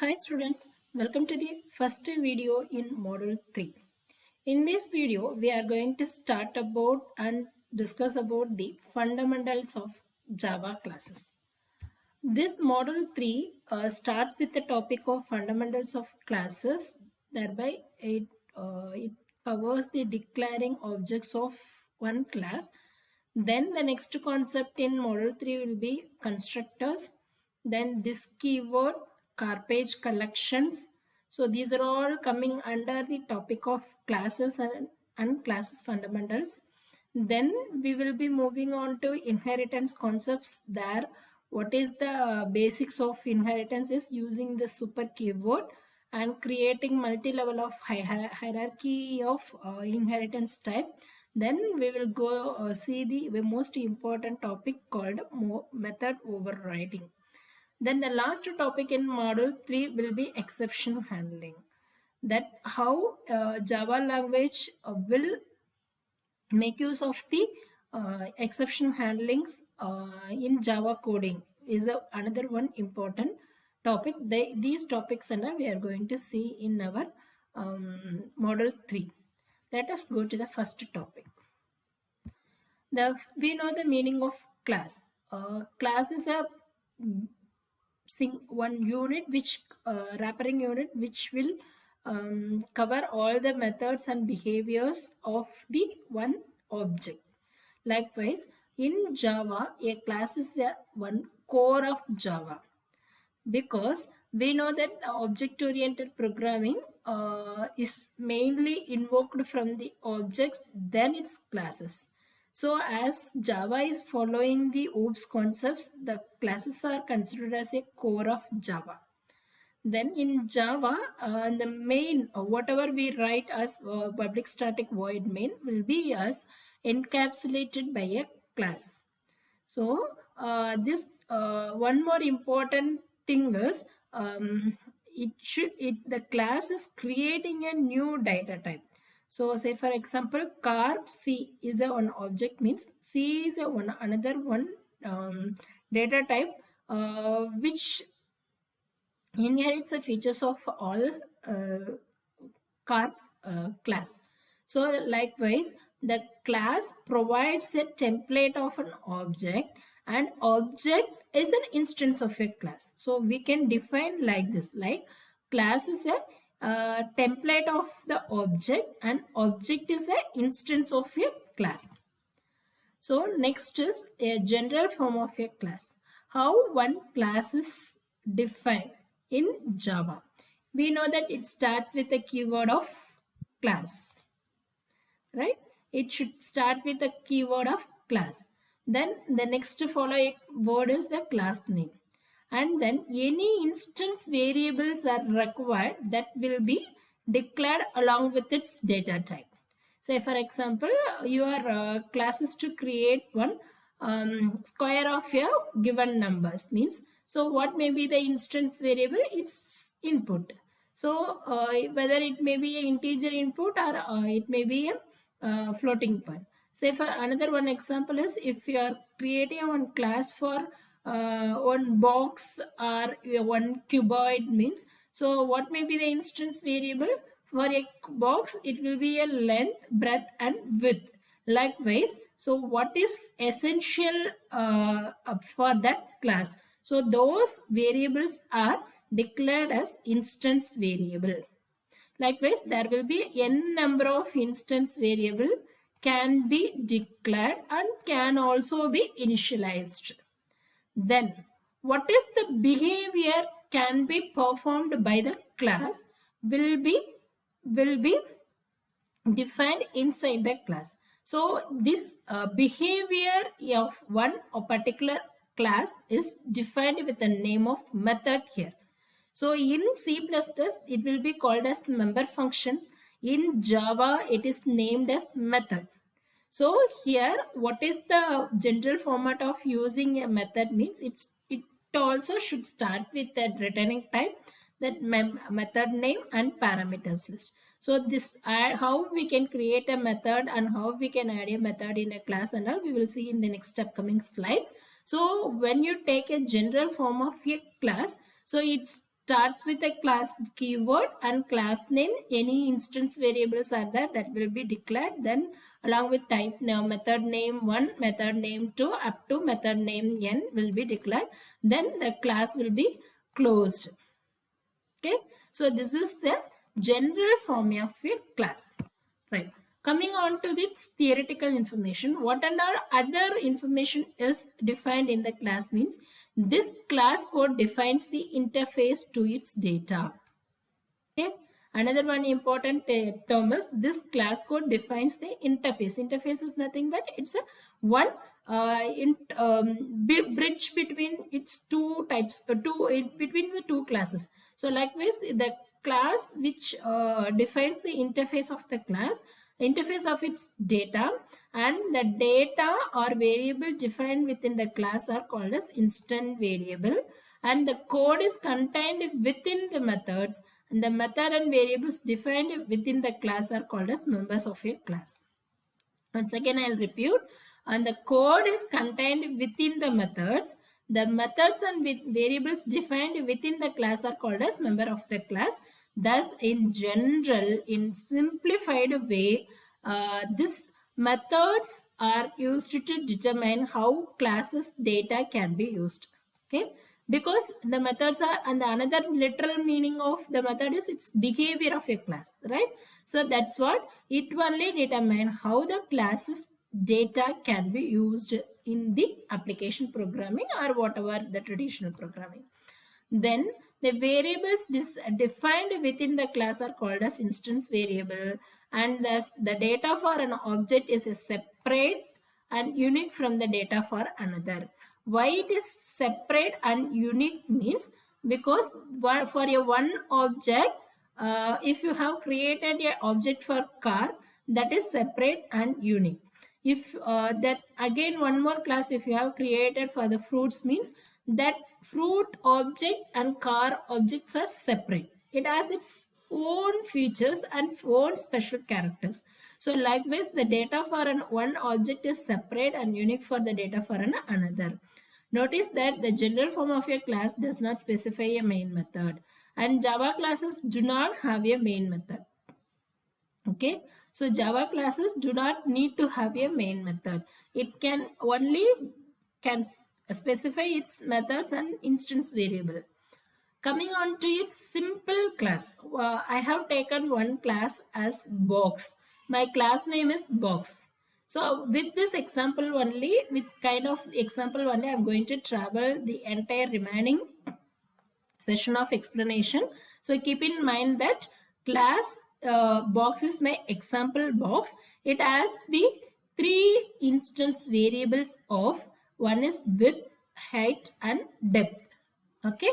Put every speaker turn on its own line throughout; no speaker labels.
Hi students, welcome to the first video in module 3. In this video, we are going to start about and discuss about the fundamentals of Java classes. This module 3 starts with the topic of fundamentals of classes. Thereby, it covers the declaring objects of one class. Then the next concept in module 3 will be constructors. Then this keyword, garbage collections. So these are all coming under the topic of classes and classes fundamentals. Then we will be moving on to inheritance concepts. There, what is the basics of inheritance is using the super keyword and creating multi-level of hierarchy of inheritance type. Then we will go see the most important topic called method overriding. Then the last topic in module 3 will be exception handling. That how Java language will make use of the exception handlings in Java coding is another one important topic. These topics and we are going to see in our module 3. Let us go to the first topic. We know the meaning of class. Class is a one unit which wrapping unit which will cover all the methods and behaviors of the one object. Likewise, in Java, a class is one core of Java, because we know that the object-oriented programming is mainly invoked from the objects, then its classes. So as Java is following the OOPS concepts, the classes are considered as a core of Java. Then in Java, the main, whatever we write as public static void main will be as encapsulated by a class. So this one more important thing is the class is creating a new data type. So say for example, car C is a one object, means C is a another one data type which inherits the features of all car class. So likewise, the class provides a template of an object, and object is an instance of a class. So we can define like this, like class is a template of the object and object is an instance of a class. So next is a general form of a class. How one class is defined in Java. We know that it starts with a keyword of class, right? It should start with the keyword of class. Then the next following word is the class name. And then any instance variables are required that will be declared along with its data type. Say for example, your class is to create one square of your given numbers, means so what may be the instance variable? It's input. So whether it may be an integer input or it may be a floating point. Say for another one example is if you are creating one class for one box or one cuboid, means so what may be the instance variable? For a box it will be a length, breadth and width. Likewise, so what is essential for that class? So those variables are declared as instance variable. Likewise, there will be n number of instance variable can be declared and can also be initialized. Then what is the behavior can be performed by the class will be defined inside the class. So this behavior of one particular class is defined with the name of method here. So in C++ it will be called as member functions. In Java it is named as method. So here what is the general format of using a method means it also should start with the returning type, that method name and parameters list. So this how we can create a method and how we can add a method in a class and all we will see in the next upcoming slides. So when you take a general form of a class, so it's starts with a class keyword and class name. Any instance variables are there that will be declared. Then along with type now method name 1, method name 2 up to method name n will be declared. Then the class will be closed. Okay, so this is the general form of a class, right? Coming on to this theoretical information, what and all other information is defined in the class means this class code defines the interface to its data. Okay, another one important term is this class code defines the interface. Interface is nothing but it's a one bridge between its two types, between the two classes. So likewise, the class which defines the interface of the class, interface of its data, and the data or variable defined within the class are called as instant variable, and the code is contained within the methods, and the method and variables defined within the class are called as members of a class. Once again, I'll repeat, and the code is contained within the methods. The methods and variables defined within the class are called as member of the class. Thus, in general, in simplified way, these methods are used to determine how classes data can be used. Okay, because the methods are, and the another literal meaning of the method is its behavior of a class, right? So that's what it only determine how the classes data can be used in the application programming or whatever the traditional programming. Then the variables defined within the class are called as instance variable, and thus the data for an object is a separate and unique from the data for another. Why it is separate and unique means because for a one object, if you have created an object for car, that is separate and unique. If that again one more class if you have created for the fruits means that fruit object and car objects are separate. It has its own features and own special characters. So likewise, the data for one object is separate and unique for the data for another. Notice that the general form of a class does not specify a main method, and Java classes do not have a main method. Okay, so Java classes do not need to have a main method. It can only specify its methods and instance variable. Coming on to its simple class, I have taken one class as box. My class name is box. So with this example only, with kind of example only, I'm going to travel the entire remaining session of explanation. So keep in mind that class box is my example box. It has the three instance variables of one is width, height, and depth. Okay,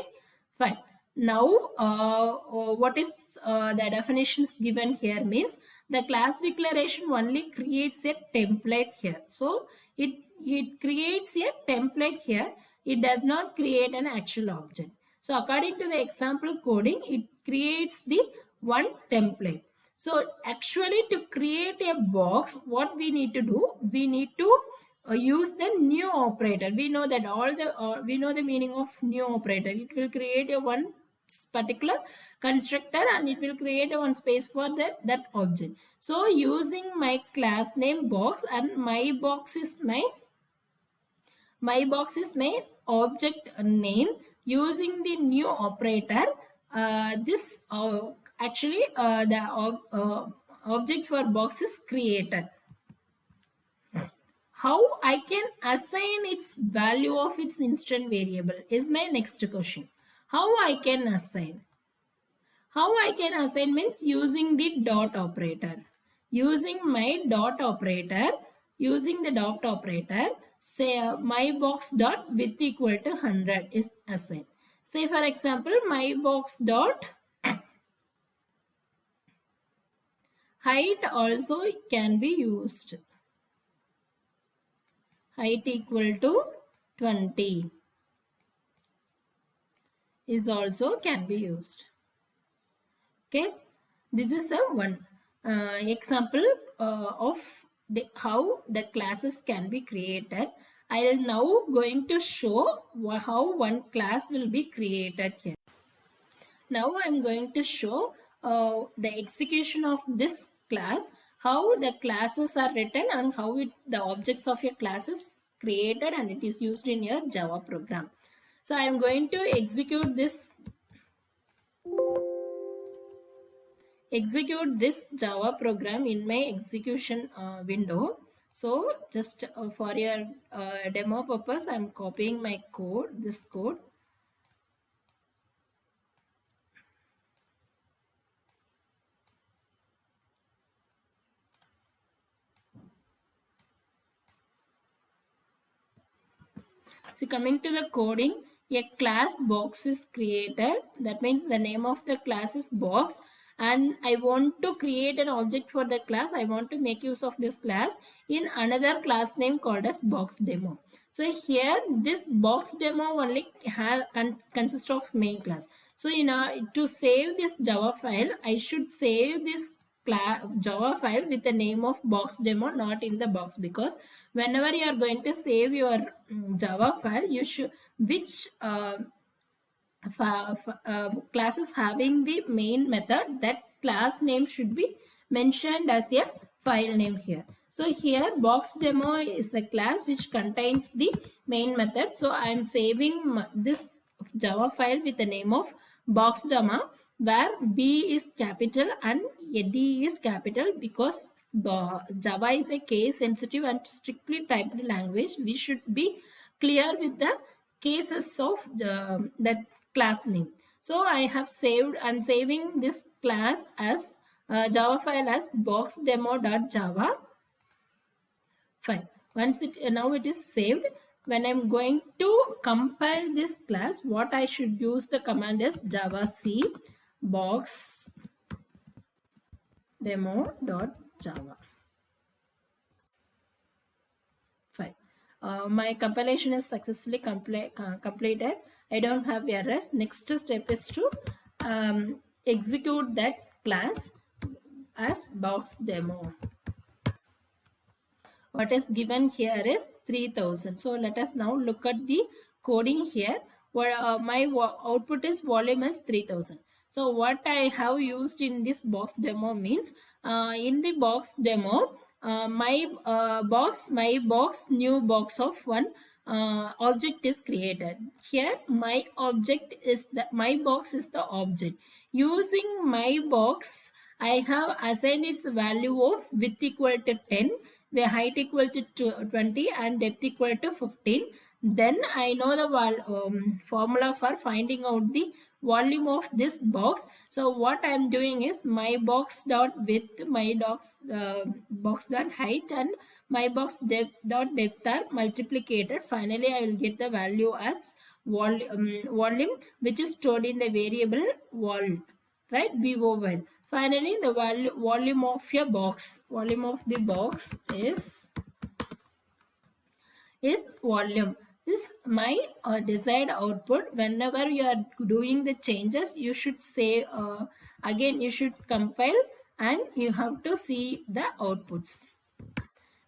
fine. Now, what is the definitions given here means the class declaration only creates a template here. So it creates a template here. It does not create an actual object. So according to the example coding, it creates the one template. So actually to create a box, what we need to do, we need to use the new operator. We know that we know the meaning of new operator. It will create a one particular constructor and it will create a one space for that object. So using my class name box, and my box is my object name, using the new operator, this actually the object for box is created. How I can assign its value of its instant variable is my next question. How I can assign? How I can assign means using the dot operator. Using my dot operator, using the dot operator, say my box dot width equal to 100 is assigned. Say for example, my box dot height also can be used. Height equal to 20 is also can be used. Okay, this is the one example of how the classes can be created. I am now going to show how one class will be created here. Now I'm going to show the execution of this class, how the classes are written and how the objects of your class is created and it is used in your Java program. So I'm going to execute this Java program in my execution window. So just for your demo purpose, I'm copying my code, this code. So coming to the coding, a class box is created. That means the name of the class is box, and I want to create an object for the class. I want to make use of this class in another class name called as box demo. So here this box demo only consists of main class. So to save this Java file, I should save this Java file with the name of box demo, not in the box, because whenever you are going to save your Java file, you should which class is having the main method, that class name should be mentioned as a file name here. So here box demo is the class which contains the main method. So I am saving this Java file with the name of box demo, where B is capital and D is capital, because the Java is a case sensitive and strictly typed language. We should be clear with the cases of that class name. So I have saved, I'm saving this class as Java file as boxdemo.java file. Once now it is saved, when I'm going to compile this class, what I should use the command is javac boxdemo.java. Fine. My compilation is successfully completed. I don't have errors. Next step is to execute that class as box demo. What is given here is 3000. So let us now look at the coding here. Where my output is volume is 3000. So what I have used in this box demo means in the box demo, my box new box of one object is created. Here my object is my box is the object. Using my box, I have assigned its value of width equal to 10, where height equal to 20 and depth equal to 15. Then I know the formula for finding out the volume of this box. So what I am doing is my box dot width, my box dot height, and my box dot depth are multiplicated. Finally, I will get the value as volume, which is stored in the variable vol, right? VOL. Finally, the volume of your box, volume of the box is volume, is my desired output. Whenever you are doing the changes, you should say again, you should compile and you have to see the outputs.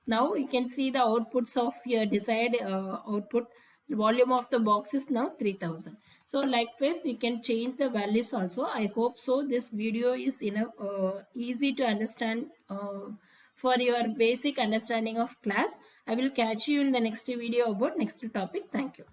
Now you can see the outputs of your desired output. The volume of the box is now 3000. So likewise, you can change the values also. I hope so. This video is enough easy to understand for your basic understanding of class. I will catch you in the next video about next topic. Thank you.